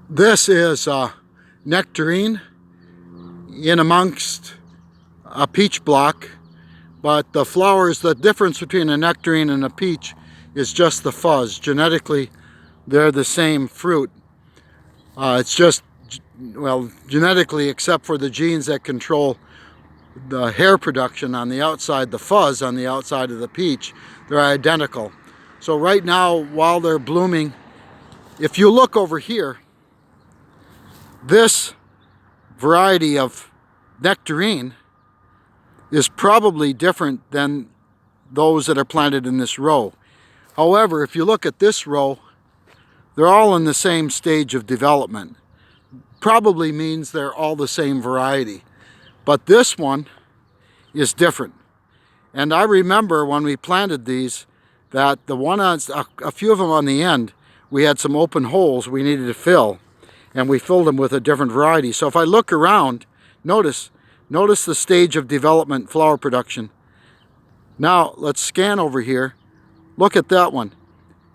This is nectarine in amongst a peach block, but the flowers, the difference between a nectarine and a peach is just the fuzz. Genetically, they're the same fruit. It's just, well, genetically, except for the genes that control the hair production on the outside, the fuzz on the outside of the peach, they're identical. So right now, while they're blooming, if you look over here, this variety of nectarine is probably different than those that are planted in this row. However, if you look at this row, they're all in the same stage of development. Probably means they're all the same variety. But this one is different. And I remember when we planted these, that the one on, a few of them on the end, we had some open holes we needed to fill. And we filled them with a different variety. So if I look around, notice the stage of development, flower production. Now let's scan over here. Look at that one.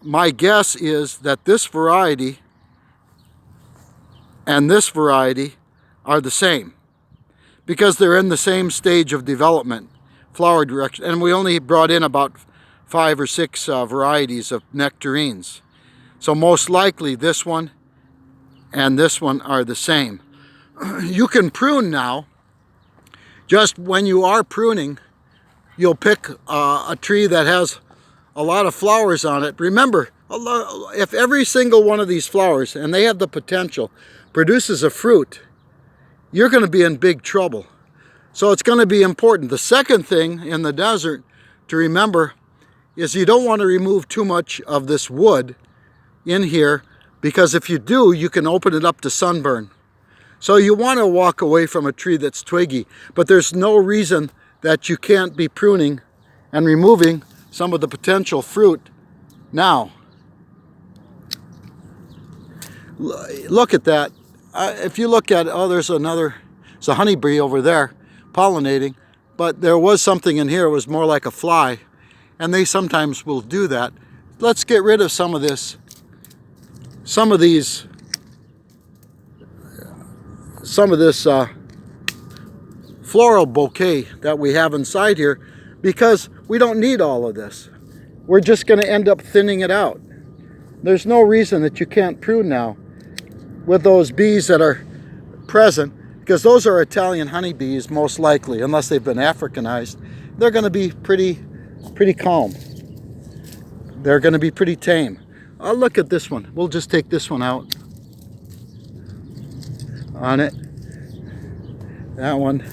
My guess is that this variety and this variety are the same because they're in the same stage of development, flower direction. And we only brought in about 5 or 6 varieties of nectarines. So most likely this one and this one are the same. You can prune now. Just when you are pruning, you'll pick a tree that has a lot of flowers on it. Remember, if every single one of these flowers, and they have the potential, produces a fruit, you're going to be in big trouble. So it's going to be important. The second thing in the desert to remember is you don't want to remove too much of this wood in here, because if you do, you can open it up to sunburn. So you want to walk away from a tree that's twiggy, but there's no reason that you can't be pruning and removing some of the potential fruit now. Look at that. If you look at, oh, there's a honeybee over there pollinating, but there was something in here, it was more like a fly, and they sometimes will do that. Let's get rid of some of this. Some of this floral bouquet that we have inside here, because we don't need all of this. We're just going to end up thinning it out. There's no reason that you can't prune now with those bees that are present, because those are Italian honeybees most likely, unless they've been Africanized. They're going to be pretty calm. They're going to be pretty tame. I'll look at this one. We'll just take this one out. On it. That one.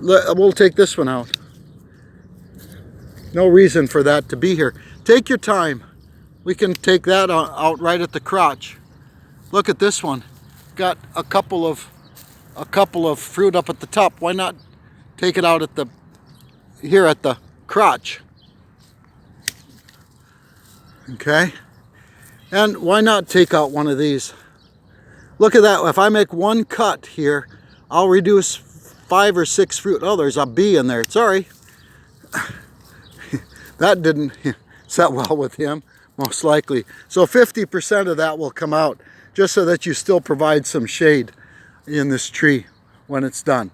We'll take this one out. No reason for that to be here. Take your time. We can take that out right at the crotch. Look at this one. Got a couple of fruit up at the top. Why not take it out at here at the crotch? Okay, and why not take out one of these? Look at that. If I make one cut here, I'll reduce 5 or 6 fruit. Oh, there's a bee in there. Sorry. That didn't set well with him, most likely. So 50% of that will come out, just so that you still provide some shade in this tree when it's done.